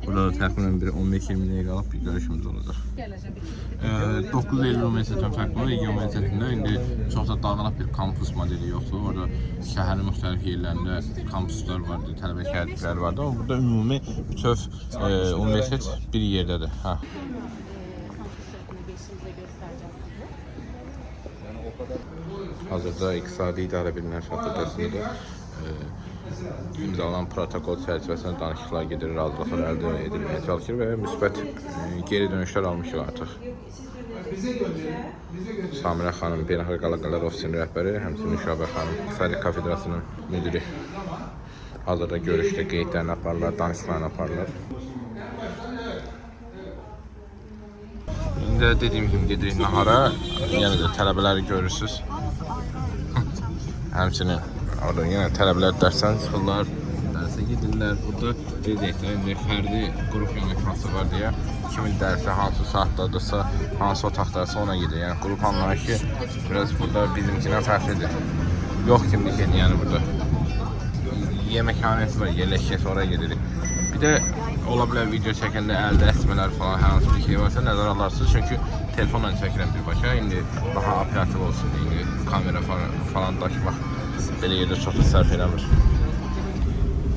[SPEAKER 1] Burada təxminən bir 15-20 dəqiqə qalıb bir görüşümüz olacaq. 9 Eylül Universitetinin fərqi var. Ege Universitetində indi çox da dağılıq bir kampus modeli yoxdur. Orada şəhərin müxtəlif yerlərində kampuslar vardı, tələbə şəhərlikləri vardı. Amma burada ümumi bütöv universitet bir yerdədir. Hazırda İqtisadi İdarə Bilimlər Fakültəsində imzalanan protokol çərçivəsində danışıqlar gedir, razılıqlar əldə edilməyə çalışır və müsbət geri dönüşlər almışıq artıq. Samirə xanım, Beynəlxalq Əlaqələr Ofisinin rəhbəri, həmçinin Nüşabə xanım, İqtisadi Kafedrasının müdiri. Hazırda görüşdə qeydlərini aparırlar, danışıqlarını aparırlar. İndi dediyim kimi gedirik nahara, yenə də tələbələri görürsünüz. Həmçinin orada yenə tələbələr dərsdən çıxırlar, dərsə gedirlər. Burada deyəcəklər, indi fərdi qrup yeməkxanası var deyə kimin dərsi hansı saatdadırsa, hansı otaqdadırsa ona gedir. Yəni qrup anlayışı biraz burada bizimkindən fərqlidir. Yox kimdir ki, yəni burada yeməkhanəsi var, yerləşkəsi oraya gedirik. Bir də ola bilər video çəkəndə əldə etmələr falan hər hansı bir şey varsa nəzərə alarsınız. Çünki telefonla çəkirəm birbaşa. İndi daha operativ olsun, indi kamera falan daşımaq belə yerdə çox da sərf eləmir.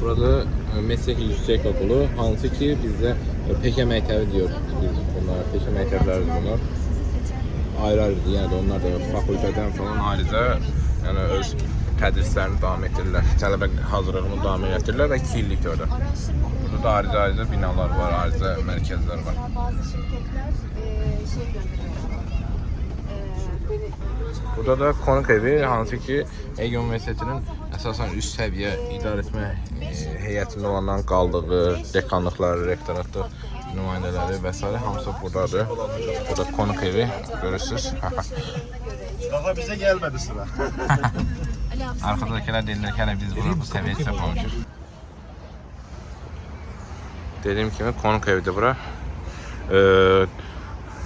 [SPEAKER 1] Burada meslek yüksək okulu, hansı ki bizdə peşə məktəbi diyor. Bunlar peşə məktəbləridir bunlar. Ayrı-ayrıdır, yəni də onlar da fakültədən falan ayrıca yəni öz tədrislərini davam etdirirlər. Tələbə hazırlığını davam etdirirlər və 2 illikdir orada. Burada da ayrıca binalar var, ayrıca mərkəzlər var. Burada da konuk evi, hansı ki Ege Universitetinin əsasən üst səviyyə idarəetmə heyətində olandan qaldığı dekanlıqları, rektoratlıq nümayəndələri və s. hamısı buradadır. Burada konuk evi görürsünüz.
[SPEAKER 6] Daha bizə gəlmədi sıra.
[SPEAKER 1] Arkadakiler dediler ki biz bunu bu səviyyəyə çatmamışıq. Dediyim kimi konuk evidir bura.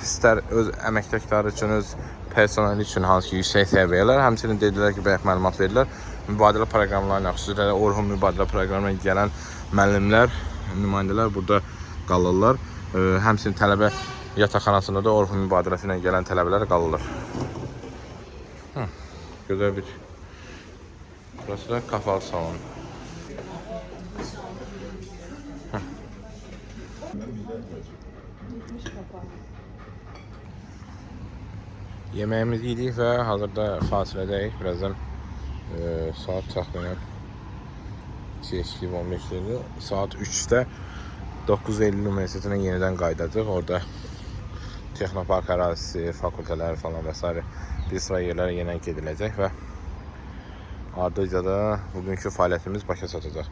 [SPEAKER 1] İstər öz əməkdaşları üçün, öz personeli üçün hansı ki yüksək səviyyələr, həmçinin dedilər ki, bayaq məlumat verirlər. Mübadilə proqramlarına, xüsusilə Orhun mübadilə proqramına gələn müəllimlər, nümayəndələr burada qalırlar. Həmçinin tələbə yataqxanasında da Orhun mübadiləsi ilə gələn tələbələr qalırlar. Gözəl bir. Burası da kafalı salon. Yemeğimizi yedik ve hazırda fasiledeyik. Birazdan saat təxminən 15-dir. Saat 3'də 9 Eylül Üniversitesi'ne yeniden qaydacaq. Orada Texnopark ərazisi, fakülteler falan vesaire bir sıra yerlərə yenə gediləcək və ardınca da bugünkü fəaliyyətimiz başa çatacaq.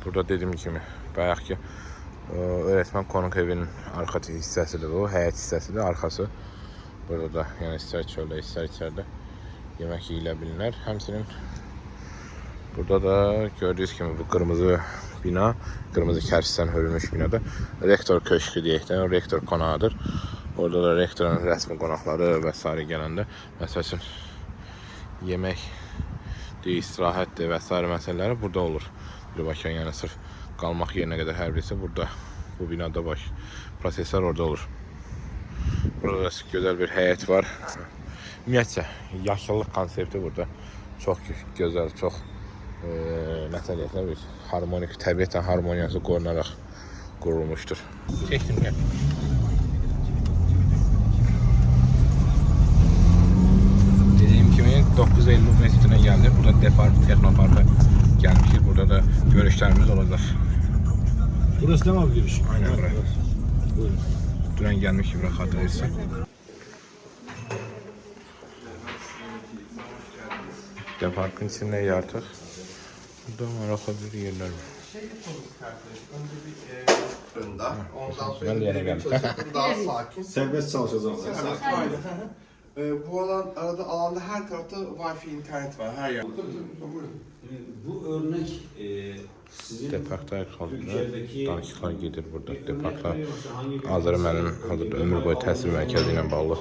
[SPEAKER 1] Burada dediğim kimi bayaqki öğretmen konuk evinin arka hissəsidir bu, həyət hissəsidir, arkası. Burada da yəni istər çöldə, istər içərdə yemək yeyilə bilinər. Həmçinin burada da gördüyünüz kimi bu kırmızı bina, kırmızı kərpicdən hörülmüş binada rektor köşkü deyək də, rektor konağıdır. Orada da rektorun rəsmi qonaqları və s. gələndə məsəl üçün yemək, istirahətdir və s. məsələləri burada olur. Birbaşa yəni sırf qalmaq yerinə qədər hər birisi burada, bu binada baş proseslər orada olur. Burada da gözəl bir həyət var. Ümumiyyətcə, yaşıllıq konsepti burada çox gözəl, çox məsələn bir harmonik, təbiətlə harmoniyası qorunaraq qurulmuşdur. Çəkdim gəl. Dediyim kimi 9 Eylül Üniversitesi'ne geldik. Burada Depark, Texnopark'a gelmişiz. Burada da görüşlerimiz olacak.
[SPEAKER 2] Burası da mı görüş?
[SPEAKER 1] Aynen buraya. Buyurun. Dün gelmiş gibi hatırlayırsan. Depark'ın içinde artık. Burada maraka bir yerler var.
[SPEAKER 4] Ondan
[SPEAKER 1] Ben de yere geldim.
[SPEAKER 4] daha sakin.
[SPEAKER 2] Serbest çalışacağız.
[SPEAKER 4] Bu alanda her tarafta Wi-Fi internet var her yer.
[SPEAKER 2] Bu örnek sizin
[SPEAKER 1] Depark'ta kaldı. Danışıqlar gedir burada. Depark'ta hazır mənim hazırda ömür boyu təhsil mərkəzi ilə bağlı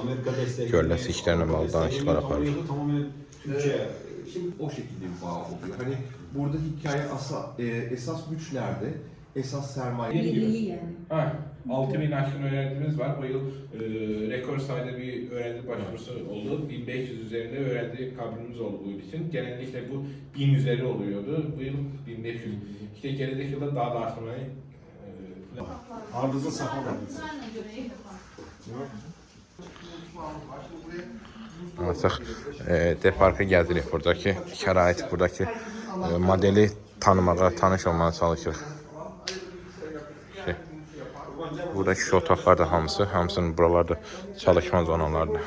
[SPEAKER 1] görüləsi işlərlə bağlı danışıqlar aparır.
[SPEAKER 2] Türkiye.
[SPEAKER 12] Şimdi o şekilde bir bağ oluyor. Hani burada hikaye esas güçlerde, esas sermaye.
[SPEAKER 1] Ha, 6000 aşkın öğrencimiz var. Bu yıl rekor sayıda bir öğrenci başvurusu oldu. 1500 üzerinde öğrenci kabulümüz oldu bu yıl için. Genellikle bu 1000 üzeri oluyordu. Bu yıl 1500. İşte gelecek yılda daha da artmayı
[SPEAKER 2] Ardınızda safa var.
[SPEAKER 1] artıq Depark'a gəzirik. Buradakı şərait, buradakı modeli tanımağa, tanış olmağa çalışırıq. Buradaki şu otaqlar da hamısının buralarda çalışma zonalardır.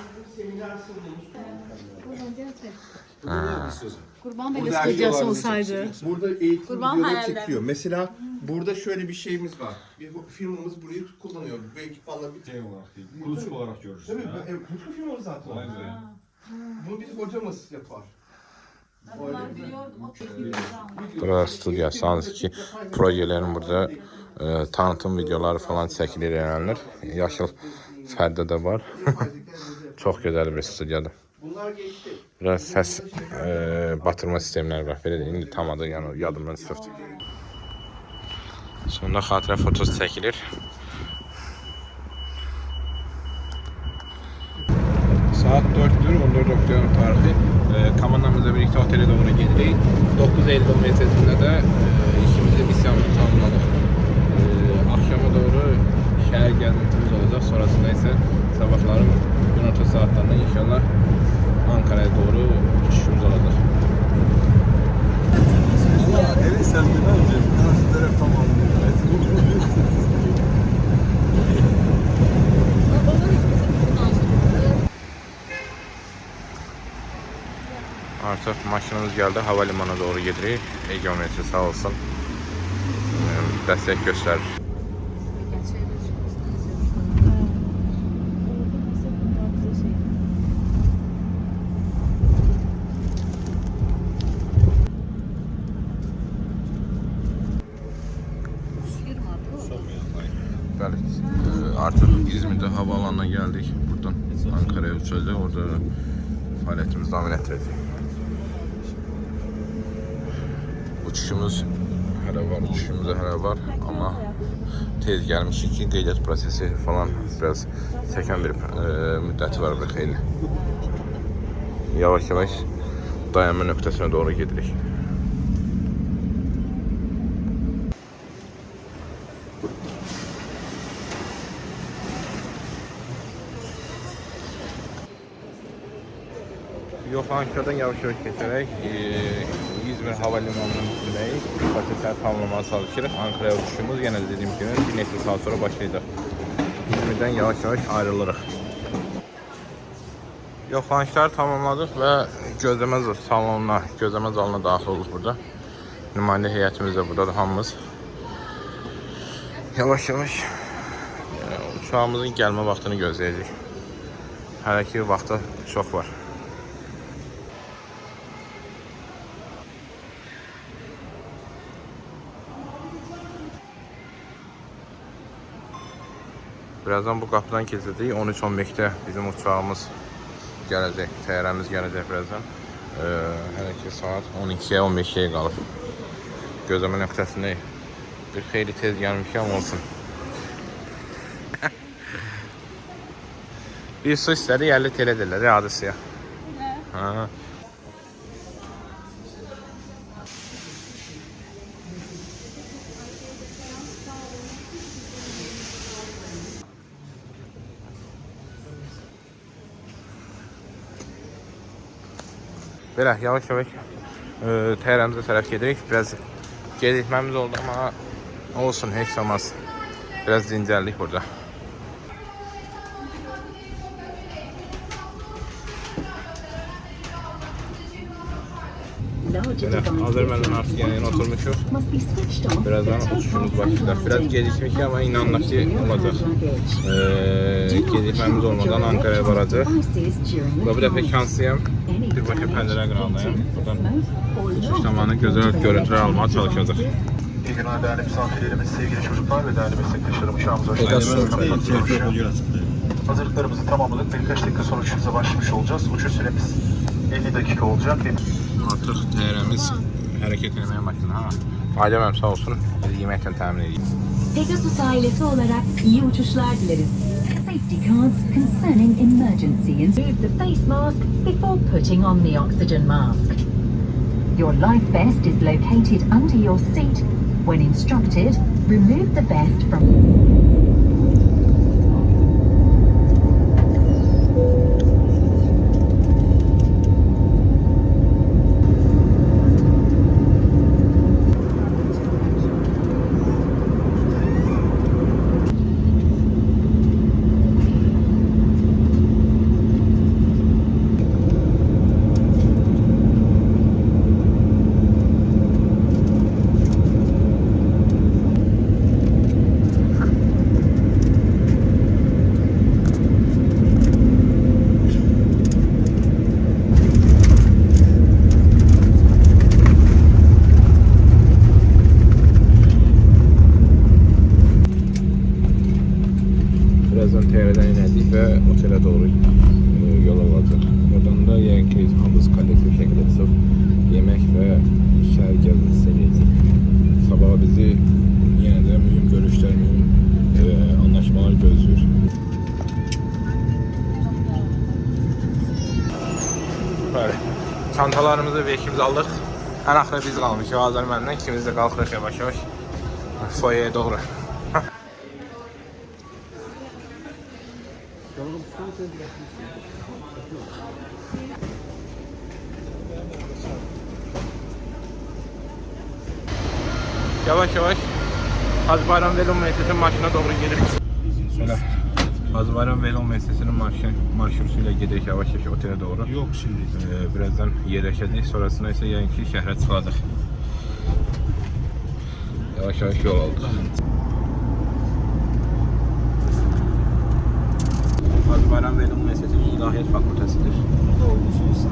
[SPEAKER 10] Kurban Bey stüdyosu olsaydı.
[SPEAKER 12] Burada eğitim
[SPEAKER 10] Kurban
[SPEAKER 12] videoları
[SPEAKER 10] hayaller.
[SPEAKER 12] çekiyor. Mesela burada şöyle bir şeyimiz var. Bir firmamız burayı kullanıyor. Bu ekipmanla bir
[SPEAKER 2] Şey olarak değil, kuluçka olarak görürüz.
[SPEAKER 12] Tabii bu firmamız zaten.
[SPEAKER 2] Vay be.
[SPEAKER 12] Bunu bizim hocamız yapar.
[SPEAKER 1] Burası studiyası, hansı ki projelerin burada tanıtım videoları falan çəkilir, elənilir. Yaşıl fərdə də var. Çox gözəl bir studiyadır.
[SPEAKER 12] Bunlar geçti.
[SPEAKER 1] Biraz səs batırma sistemləri var. Belə deyim, indi tam adı yəni yadımdan çıxdı. Sonunda xatirə fotosu çəkilir. Saat 4'tür, 14 Oktober tarihi. Komandamızla birlikte otele doğru gelirik. 9 Eylül Üniversitesi'nde de işimizi, misyonumuzu tamamladık. Akşama doğru şehir gezintimiz olacak. Sonrasında ise sabahların günorta saatlerinde inşallah Ankara'ya doğru uçuşumuz olacak.
[SPEAKER 2] Evet sen de bence karşı taraf tamamlıyor.
[SPEAKER 1] Artık maşınımız geldi. Havalimanına doğru gedirik. Ege Üniversitesi sağ olsun destek gösterir. Bəli, artıq İzmir'de havaalanına geldik. Buradan Ankara'ya uçacağız. Orada fəaliyyətimizi davam etdirəcəyik. Uçuşumuz hələ var, amma tez gəlmişik ki, qeydiyyat prosesi falan biraz çəkən bir müddəti var bir xeyli. Yavaş-yavaş dayanma nöqtəsinə doğru gedirik. Yoxlanışlardan yavaş-yavaş keçərək İzmir Hava Limanının üstündəyik. Prosesləri tamamlamaya çalışırıq. Ankara'ya uçuşumuz yenə də dediyim kimi bir neçə saat sonra başlayacaq. İzmirdən yavaş-yavaş ayrılırıq. Yoxlanışları tamamladıq və gözləmə salonuna, gözləmə zalına daxil olduq burada. Nümayəndə heyətimiz də buradadır, hamımız. Yavaş-yavaş uçağımızın gəlmə vaxtını gözləyəcəyik. Hələ ki vaxtı çox var. Birazdan bu qapıdan keçəcəyik. 13-15'də bizim uçağımız gələcək, təyyarəmiz gələcək birazdan. Hələ ki saat 12'yə 15'yə qalıb. Gözləmə nöqtəsindəyik. Bir xeyli tez gəlmişəm olsun. Bir su istədi, 50 TL edirlər, adı suya. Ha. Belə yavaş-yavaş təyyarəmizə tərəf gedirik. Biraz gecikməmiz oldu amma olsun, heç olmaz. Biraz dincəldik burada. Belə Azərbaycan artıq yeni oturmuşuq. Birazdan uçuşumuz başlayacaq. Biraz gecikmişik amma inanılır ki olacaq. Gecikməmiz olmadan Ankara'ya varacaq. Bu dəfə şanslıyam. Birbaşa pəncərə qırağındayım. Buradan uçuş zamanı gözəl görüntülər almaya çalışacaq.
[SPEAKER 9] İyi günler değerli misafirlerimiz, sevgili çocuklar ve değerli meslektaşlarım. Uçağımıza hoş geldiniz. Hazırlıklarımızı tamamladık. Birkaç dakika sonra uçuşumuza başlamış olacağız. Uçuş süremiz 50 dakika olacak.
[SPEAKER 1] Artıq təyyarəmiz hərəkət etməyə başladı. Ailəm sağ olsun, bizi yeməklə təmin edeyim.
[SPEAKER 13] Pegasus ailesi olarak iyi uçuşlar dileriz. Safety cards concerning emergency and remove the face mask before putting on the oxygen mask. Your life vest is located under your seat. When instructed, remove the vest from...
[SPEAKER 1] Birazdan təyyarədən inəcəyik və otelə doğru yol alacaq. Oradan da yəni ki, hamımız kollektiv şəkildə çıxıb yemək və şəhər gəzintisi edəcəyik. Sabah bizi yenə də mühüm görüşlər, mühüm anlaşmalar gözləyir. Bəli, çantalarımızı və ikimiz aldıq. Ən axırda biz qalmışıq Azər məndən, ikimiz də qalxırıq yavaş-yavaş foyaya doğru. Yavaş-yavaş Hacı Bayram Veli Üniversitesi'nin marşına doğru gelirik. Şöyle Hacı Bayram Veli Üniversitesi'nin marşıyla gidirik yavaş-yavaş otele doğru.
[SPEAKER 6] Yok şimdi.
[SPEAKER 1] Birazdan yerleşeceğiz. Sonrasında ise yani ki şehre çıkacak. Yavaş-yavaş yol aldık. Hacı Bayram Veli Üniversitesi'nin İlahiyat Fakültesidir.
[SPEAKER 6] Doğrusu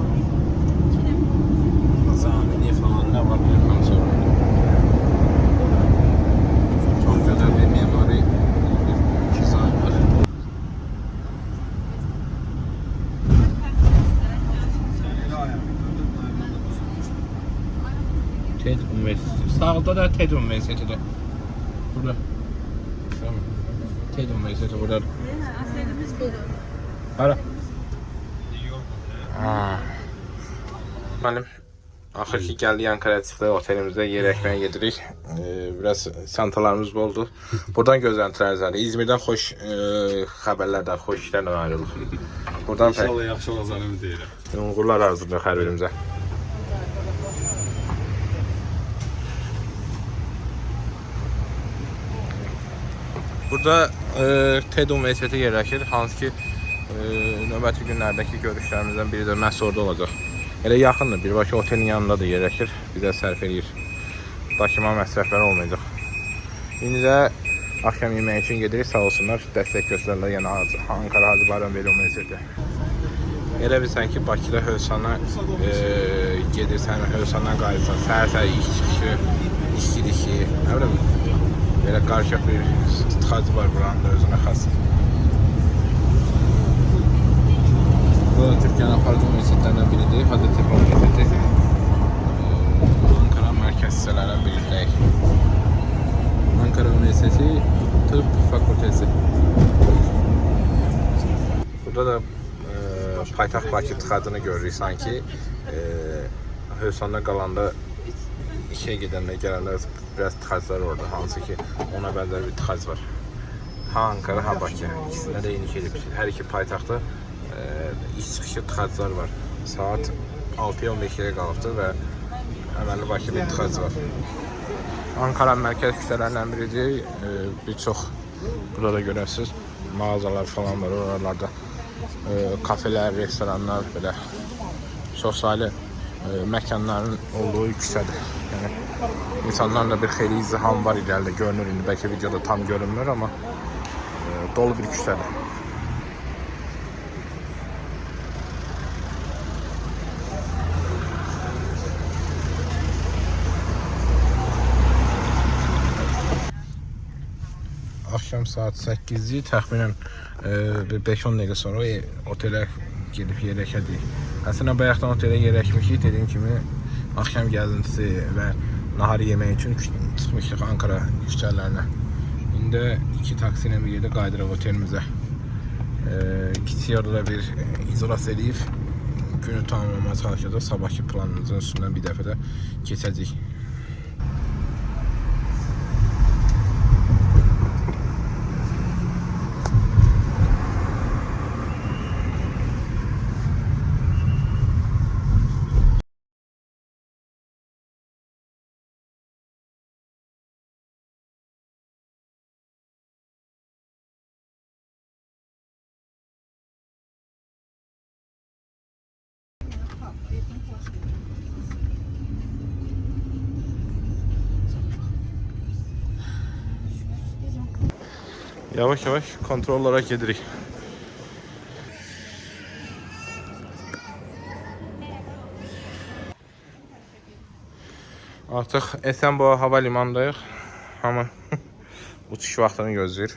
[SPEAKER 1] Zamini falan ne var bilmem sonra. Çok güzel bir mimari bir dizayn var. TED Üniversitesi. Sağda da TED Üniversitesi de. Burada. TED Üniversitesi burada. Ara. Benim Axır ki gəldik Ankara'ya çıxdıq, otelimizdə yer əkməyə gedirik. Biraz çantalarımız boldu. Buradan gözləntilər izlədik. İzmirdən xoş xəbərlərdən, xoş işlərlə ayrılıq. Buradan
[SPEAKER 2] İnşallah yaxşı olacağını ümid edirəm.
[SPEAKER 1] uğurlar arzulayırıq hər birimizə. Burada TED Universiteti yerləşir, hansı ki növbəti günlərdəki görüşlərimizdən biri də məhz orada olacaq. Elə yaxındır, birbaşa otelin yanında da yerləşir, bizə sərf edir. Daşıma məsrəfləri olmayacaq. İndi də axşam yeməyi üçün gedirik, sağ olsunlar, dəstək göstərirlər, yəni Ankara Hacı Bayram Veli Universiteti. Elə bilsən ki, Bakıda Hövsana gedirsən, Hövsandan qayıtsan, səhər-səhər iş çıxışı, iş girişi, nə bilim, belə qarışıq bir tıxacı var buranın da özünə xas. Bu da Türkiyənin aparıcı universitetlərindən biridir, Hacettepe Universiteti. Ankara mərkəz hissələrindən birindəyik. Ankara Universiteti Tıp Fakültesi. Burada da paytaxt Bakı tıxacını görürük sanki. Hövsanda qalanda işe gedəndə, gələndə biraz tıxaclar orada, hansı ki ona bənzər bir tıxac var. Ha Ankara, ha Bakı. İkisində də eyni edib. Hər iki paytaxtda iş çıxışı tıxaclar var. Saat 6-ya 15-yə qalıbdır və əməlli başlı bir tıxac var. Ankara mərkəz küçələrindən biridir. Bir çox burada da görərsiniz mağazalar falan var oralarda. Kafelər, restoranlar, belə çox saylı məkanların olduğu küçədir. Yəni insanlarla bir xeyli izdiham var irəlidə görünür. İndi bəlkə videoda tam görünmür, amma dolu bir küçədir. Akşam saat 8-dir, təxminən 5-10 dəqiqə sonra otelə gedib yerləşəcəyik. Əslində bayaqdan otelə yerləşmişik, dediyim kimi axşam gəzintisi və nahar yemək üçün çıxmışıq Ankara küçələrinə. İndi 2 taksi ilə bir yerdə qaydırıq otelimizə. Kiçik orada bir izolasiya edib günü tamamlamaya çalışacaq. Sabahki planımızın üstündən bir dəfə də keçəcəyik. Yavaş yavaş kontrol olarak gedirik. Artıq Esenboğa hava limanındayıq. Hamı uçuş vaxtını gözləyir.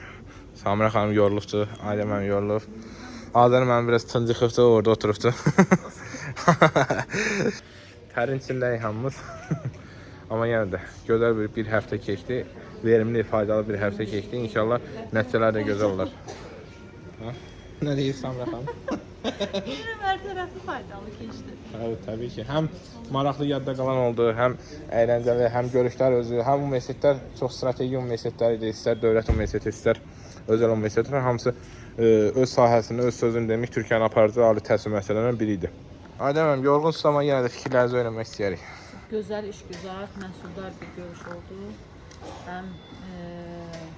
[SPEAKER 1] Samira xanım yorulubdur, Ailə mənim yorulub. Adəli mənim biraz tıncıxıbdır, orada oturubdur. Tərin içindəyik hamımız. Amma yenə də gözəl bir həftə keçdi. Verimli, faydalı bir həftə keçdi. İnşallah nəticələr də gözəl olar. Nə deyir Samira xanım?
[SPEAKER 7] Hər tərəfi faydalı keçdi.
[SPEAKER 1] Təbii ki. Həm maraqlı yadda qalan oldu, həm əyləncəli, həm görüşlər özü, həm universitetlər çox strateji universitetlər idi. İstər dövlət universiteti, istər özəl universitetlər, hamısı öz sahəsində, öz sözünü demiş, Türkiyənin aparıcı ali təhsil müəssisələrindən biri idi. Adəməm, yorğunsuz, amma yenə də fikirlərinizi öyrənmək istəyərik.
[SPEAKER 10] Gözəl, işgüzar, məhsuldar bir görüş oldu. Həm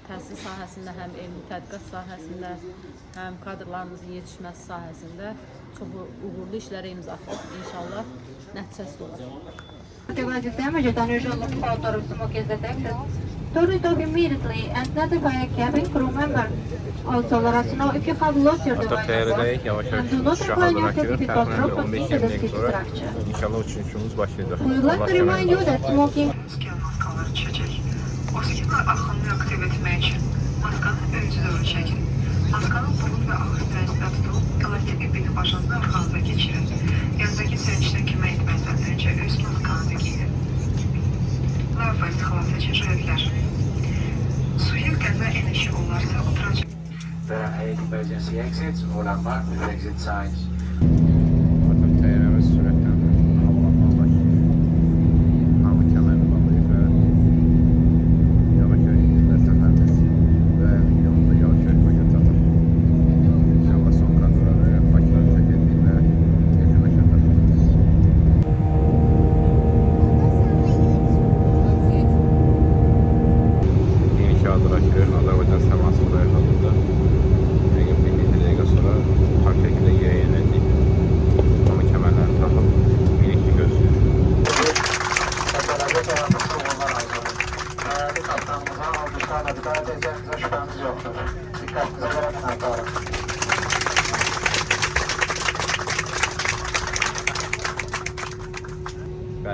[SPEAKER 10] təhsil sahəsində, həm elmi tədqiqat sahəsində, həm kadrlarımızın yetişməsi sahəsində çox uğurlu işlərə imza atdıq. İnşallah nəticəsi də olacaq.
[SPEAKER 13] Turn it off immediately and notify a cabin crew member. Also, let us know if you have lost your
[SPEAKER 1] Artıq
[SPEAKER 13] device
[SPEAKER 1] TR-dəyik, yavaş-yavaş uçuşa hazırlaşırıq. Təxminən 15 dəqiqə sonra inşallah uçuşumuz başlayacaq.
[SPEAKER 13] We would like to remind you that smoking
[SPEAKER 14] Maskalar düşəcək. Oksigen axınını aktiv etmək üçün maskanı öncə doğru çəkin. Maskanın burun və ağız tərəzində tutub, elastik ipini başınızda arxanıza keçirin. Yanındakı sərnişinə kömək etməzdən öncə öz maskanızı giyin. Lavabo istixalatı şikayətlər. Suya qəza enişi olarsa oturacaq.
[SPEAKER 11] There are 8 emergency exits, all are marked with exit signs.
[SPEAKER 1] Artıq TR-miz sürətdən havalanmağa başlayır.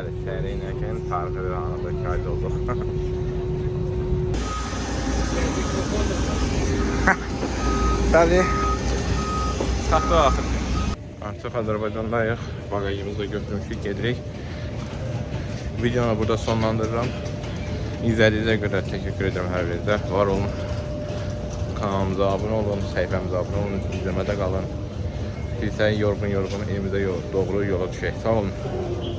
[SPEAKER 1] Bəli, şəhərə inərkən tarixi bir anında şahid olduq. Bəli, taxta axır. Artıq Azərbaycandayıq. Bagajımızı da götürmüşük, gedirik. Videonu burada sonlandırıram. İzlədiyinizə görə təşəkkür edirəm hər birinizə. Var olun. Kanalımıza abunə olun, səhifəmizə abunə olun, izləmədə qalın. Biz isə yorğun evimizə doğru yola düşək. Sağ olun.